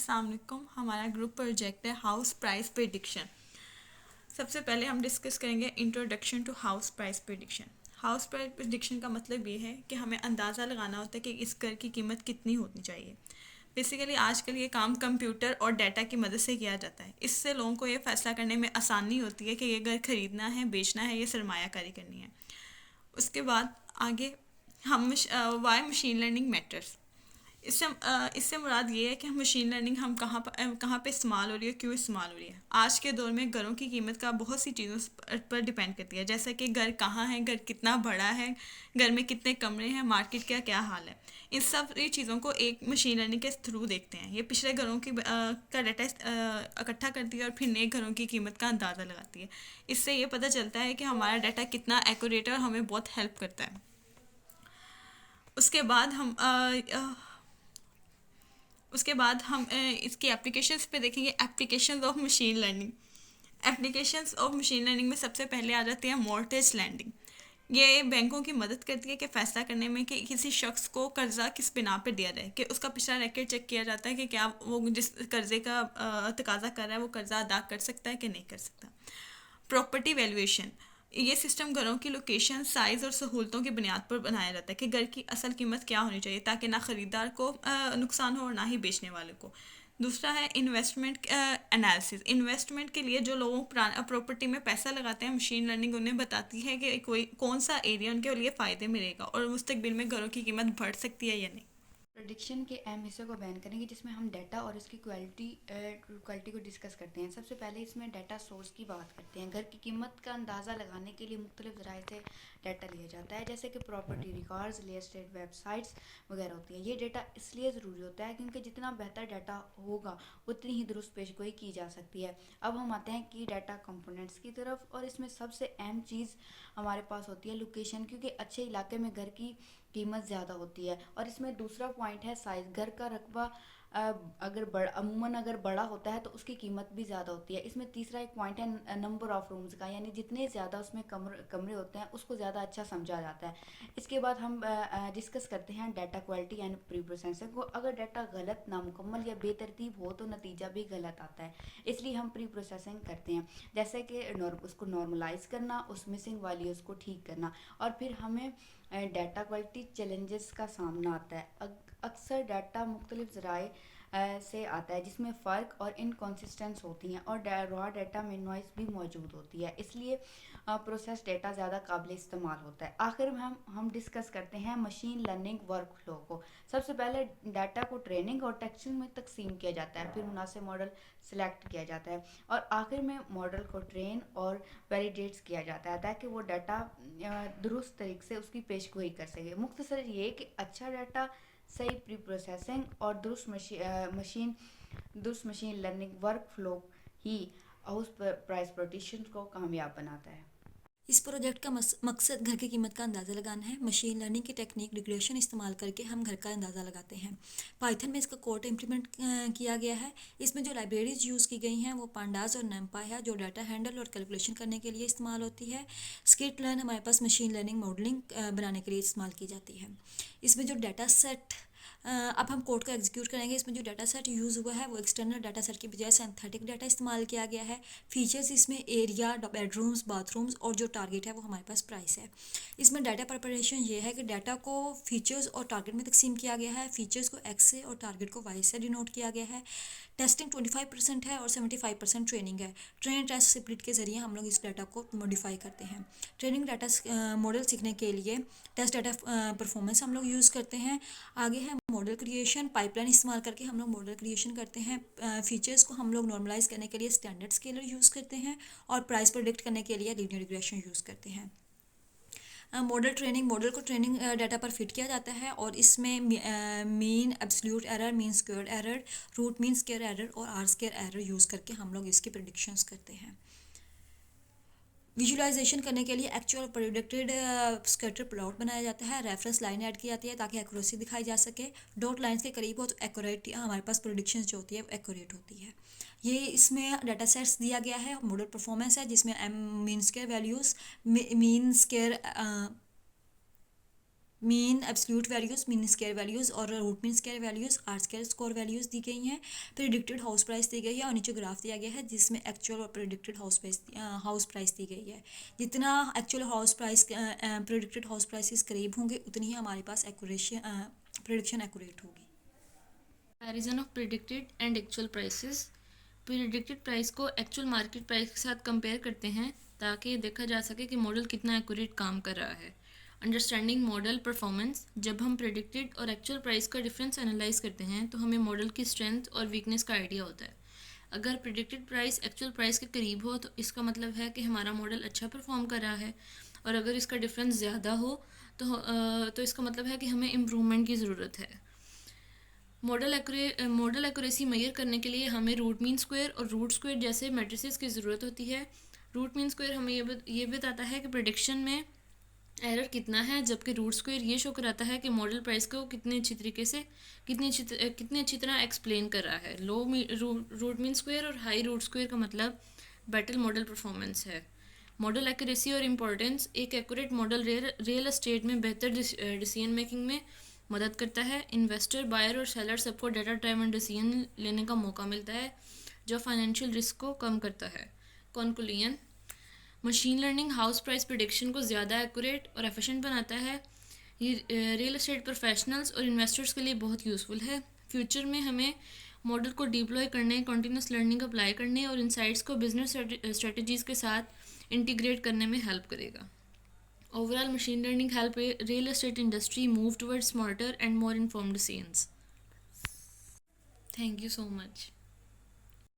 अस्सलाम वालेकुम। हमारा ग्रुप प्रोजेक्ट है हाउस प्राइस प्रेडिक्शन। सबसे पहले हम डिस्कस करेंगे introduction to house price prediction. House price prediction का मतलब ये है कि हमें अंदाज़ा लगाना होता है कि इस घर की कीमत कितनी होनी चाहिए। बेसिकली आजकल ये काम कंप्यूटर और डाटा की मदद से किया जाता है। इससे लोगों को ये फैसला करने में आसानी होती है कि ये घर ख़रीदना है, बेचना है या सरमायाकारी करनी है। उसके बाद आगे हम वाई मशीन लर्निंग मैटर्स। इससे मुराद ये है कि हम मशीन लर्निंग हम कहाँ पे इस्तेमाल हो रही है, क्यों इस्तेमाल हो रही है। आज के दौर में घरों की कीमत का बहुत सी चीज़ों पर डिपेंड करती है, जैसे कि घर कहाँ है, घर कितना बड़ा है, घर में कितने कमरे हैं, मार्केट का क्या हाल है। इन सब ये चीज़ों को एक मशीन लर्निंग के थ्रू देखते हैं। ये पिछले घरों की का डाटा इकट्ठा करती है और फिर नए घरों की कीमत का अंदाज़ा लगाती है। इससे ये पता चलता है कि हमारा डाटा कितना एक्यूरेट है और हमें बहुत हेल्प करता है। उसके बाद हम इसकी एप्लीकेशंस पे देखेंगे। Applications of machine learning. Applications of machine learning में सबसे पहले आ जाती है मॉर्टगेज लैंडिंग। ये बैंकों की मदद करती है कि फ़ैसला करने में कि किसी शख्स को कर्ज़ा किस बिना पे दिया जाए, कि उसका पिछला रेकॉर्ड चेक किया जाता है कि क्या वो जिस कर्ज़े का तकाजा कर रहा है वो कर्ज़ा अदा कर सकता है कि नहीं कर सकता। Property valuation. ये सिस्टम घरों की लोकेशन, साइज़ और सहूलतों की बुनियाद पर बनाया जाता है कि घर की असल कीमत क्या होनी चाहिए, ताकि ना ख़रीदार को नुकसान हो और ना ही बेचने वाले को। दूसरा है इन्वेस्टमेंट एनालिसिस। इन्वेस्टमेंट के लिए जो लोग प्रॉपर्टी में पैसा लगाते हैं, मशीन लर्निंग उन्हें बताती है कि कोई कौन सा एरिया उनके लिए फ़ायदे में रहेगा और मुस्तकबिल में घरों की कीमत बढ़ सकती है या नहीं। प्रेडिक्शन के अहम हिस्सों को बयान करेंगे, जिसमें हम डाटा और इसकी क्वालिटी को डिस्कस करते हैं। सबसे पहले इसमें डाटा सोर्स की बात करते हैं। घर की कीमत का अंदाज़ा लगाने के लिए मुख्तलिफ ज़राए से डाटा लिया जाता है, जैसे कि property records, real estate websites वगैरह होती हैं। ये डाटा इसलिए ज़रूरी होता है क्योंकि जितना बेहतर डाटा होगा उतनी ही दुरुस्त पेशगोई की जा सकती है। अब हम आते हैं की डाटा कंपोनेंट्स की तरफ, और इसमें सबसे अहम चीज़ हमारे पास होती है लोकेशन, क्योंकि अच्छे इलाके में घर की कीमत ज़्यादा होती है। और इसमें दूसरा पॉइंट है साइज़। घर का रकबा अगर बड़ा होता है तो उसकी कीमत भी ज़्यादा होती है। इसमें तीसरा एक पॉइंट है नंबर ऑफ़ रूम्स का, यानी जितने ज़्यादा उसमें कमरे होते हैं उसको ज़्यादा अच्छा समझा जाता है। इसके बाद हम डिस्कस करते हैं data quality and pre processing को। अगर डाटा गलत, नामुकम्मल या बेतरतीब हो तो नतीजा भी गलत आता है, इसलिए हम प्री प्रोसेसिंग करते हैं, जैसे कि उसको नॉर्मलाइज करना, उस मिसिंग वैल्यूज़ को ठीक करना। और फिर हमें डाटा क्वालिटी चैलेंजेस का सामना आता है। अक्सर डाटा मुख्तलिफ ज़राए से आता है, जिसमें फ़र्क और इनकॉन्सिस्टेंस होती हैं, और रॉ डाटा में नॉइस भी मौजूद होती है, इसलिए प्रोसेस डाटा ज़्यादा काबिल इस्तेमाल होता है। आखिर में हम डिस्कस करते हैं मशीन लर्निंग वर्क फ्लो को। सबसे पहले डाटा को ट्रेनिंग और टेक्सटिंग में तकसीम किया जाता है, फिर मुनासिब मॉडल सेलेक्ट किया जाता है, और आखिर में मॉडल को ट्रेन और वैलिडेट्स किया जाता है, ताकि वो डाटा दुरुस्त तरीके से उसकी पेशगोई कर सके। मुख्तसर ये कि अच्छा डाटा, सही प्री प्रोसेसिंग और दुरुस्त मशीन लर्निंग वर्क फ्लो ही हाउस प्राइस प्रोडिक्शन को कामयाब बनाता है। इस प्रोजेक्ट का मकसद घर की कीमत का अंदाज़ा लगाना है। मशीन लर्निंग की टेक्निक रिग्रेशन इस्तेमाल करके हम घर का अंदाज़ा लगाते हैं। पाइथन में इसका कोड इम्प्लीमेंट किया गया है। इसमें जो लाइब्रेरीज यूज़ की गई हैं वो पांडास और नम्पाई है, जो डाटा हैंडल और कैलकुलेशन करने के लिए इस्तेमाल होती है। स्किट लर्न हमारे पास मशीन लर्निंग मॉडलिंग बनाने के लिए इस्तेमाल की जाती है। इसमें जो डाटा सेट अब हम कोड को एग्जीक्यूट करेंगे। इसमें जो डाटा सेट यूज़ हुआ है वो एक्सटर्नल डाटा सेट की बजाय सिंथेटिक डाटा इस्तेमाल किया गया है। फीचर्स इसमें एरिया, बेडरूम्स, बाथरूम्स और जो टारगेट है वो हमारे पास प्राइस है। इसमें डाटा प्रिपरेशन ये है कि डाटा को फीचर्स और टारगेट में तकसीम किया गया है। फीचर्स को एक्स से और टारगेट को वाई से डिनोट किया गया है। टेस्टिंग 25% है और 75% ट्रेनिंग है। ट्रेन टेस्ट स्प्लिट के ज़रिए हम लोग इस डाटा को मॉडिफाई करते हैं। ट्रेनिंग डाटा मॉडल सीखने के लिए टेस्ट डाटा परफॉर्मेंस हम लोग यूज़ करते हैं। आगे है मॉडल क्रिएशन। पाइपलाइन इस्तेमाल करके हम लोग मॉडल क्रिएशन करते हैं। फीचर्स को हम लोग नॉर्मलाइज करने के लिए स्टैंडर्ड स्केलर यूज़ करते हैं, और प्राइस प्रेडिक्ट करने के लिए लीनियर रिग्रेशन यूज़ करते हैं। मॉडल को ट्रेनिंग डाटा पर फिट किया जाता है, और इसमें mean, absolute error, mean squared error, root mean square error और आर स्क्वायर एरर यूज़ करके हम लोग इसकी प्रेडिक्शंस करते हैं। विजुअलाइजेशन करने के लिए एक्चुअल प्रोडक्टेड स्कैटर प्लॉट बनाया जाता है। रेफरेंस लाइन ऐड की जाती है ताकि एक्यूरेसी दिखाई जा सके। डॉट लाइंस के करीब हो तो एक्यूरेट हमारे पास प्रोडिक्शन जो होती है वो एक्यूरेट होती है। ये इसमें डाटा सेट्स दिया गया है। मॉडल परफॉर्मेंस है जिसमें mean square values, mean square mean absolute values, mean square values और root mean square values, R square score values दी गई हैं। प्रेडिक्टेड हाउस प्राइस दी गई है और नीचे ग्राफ दिया गया है जिसमें एक्चुअल और प्रेडिक्टेड हाउस प्राइस दी गई है। जितना actual house price predicted house prices करीब होंगे उतनी ही हमारे पास प्रेडिक्शन एक्यूरेट होगी। Comparison of predicted and actual prices. Predicted price को एक्चुअल मार्केट प्राइस के साथ कंपेयर करते हैं ताकि देखा जा सके कि मॉडल कितना एक्यूरेट काम कर रहा है। Understanding model performance. जब हम प्रिडिक्टेड और एक्चुअल प्राइस का डिफरेंस एनालाइज करते हैं तो हमें मॉडल की स्ट्रेंथ और वीकनेस का आइडिया होता है। अगर प्रिडिक्टेड प्राइस एक्चुअल प्राइस के करीब हो तो इसका मतलब है कि हमारा मॉडल अच्छा परफॉर्म कर रहा है, और अगर इसका डिफरेंस ज़्यादा हो तो इसका मतलब है कि हमें इम्प्रूवमेंट की ज़रूरत है। मॉडल एक्यूरेसी मेजर करने के लिए हमें रूट मीन स्क्वायर और रूट स्क्वायर जैसे मैट्रिसेस की ज़रूरत होती है। रूट मीन स्क्वायर हमें ये बताता है कि प्रेडिक्शन में एरर कितना है, जबकि रूट स्क्वायर ये शो कराता है कि मॉडल प्राइस को कितनी अच्छी तरह एक्सप्लेन कर रहा है। लो रूट मीन स्क्वायर और हाई रूट स्क्वायर का मतलब बेटर मॉडल परफॉर्मेंस है। मॉडल एक्यूरेसी और इम्पोर्टेंस। एक एक्यूरेट मॉडल रियल एस्टेट में बेहतर डिसीजन मेकिंग में मदद करता है। इन्वेस्टर, बायर और सेलर सबको डाटा ड्राइवन डिसीजन लेने का मौका मिलता है जो फाइनेंशियल रिस्क को कम करता है। Conclusion, machine learning house price prediction को ज़्यादा एक्यूरेट और एफिशिएंट बनाता है। ये रियल एस्टेट प्रोफेशनल्स और इन्वेस्टर्स के लिए बहुत यूज़फुल है। फ्यूचर में हमें मॉडल को डिप्लॉय करने, कंटिन्यूस लर्निंग अप्लाई करने और इनसाइट्स को बिजनेस स्ट्रेटजीज़ के साथ इंटीग्रेट करने में हेल्प करेगा। Overall machine learning help real estate industry move towards smarter and more informed decisions. Thank you so much.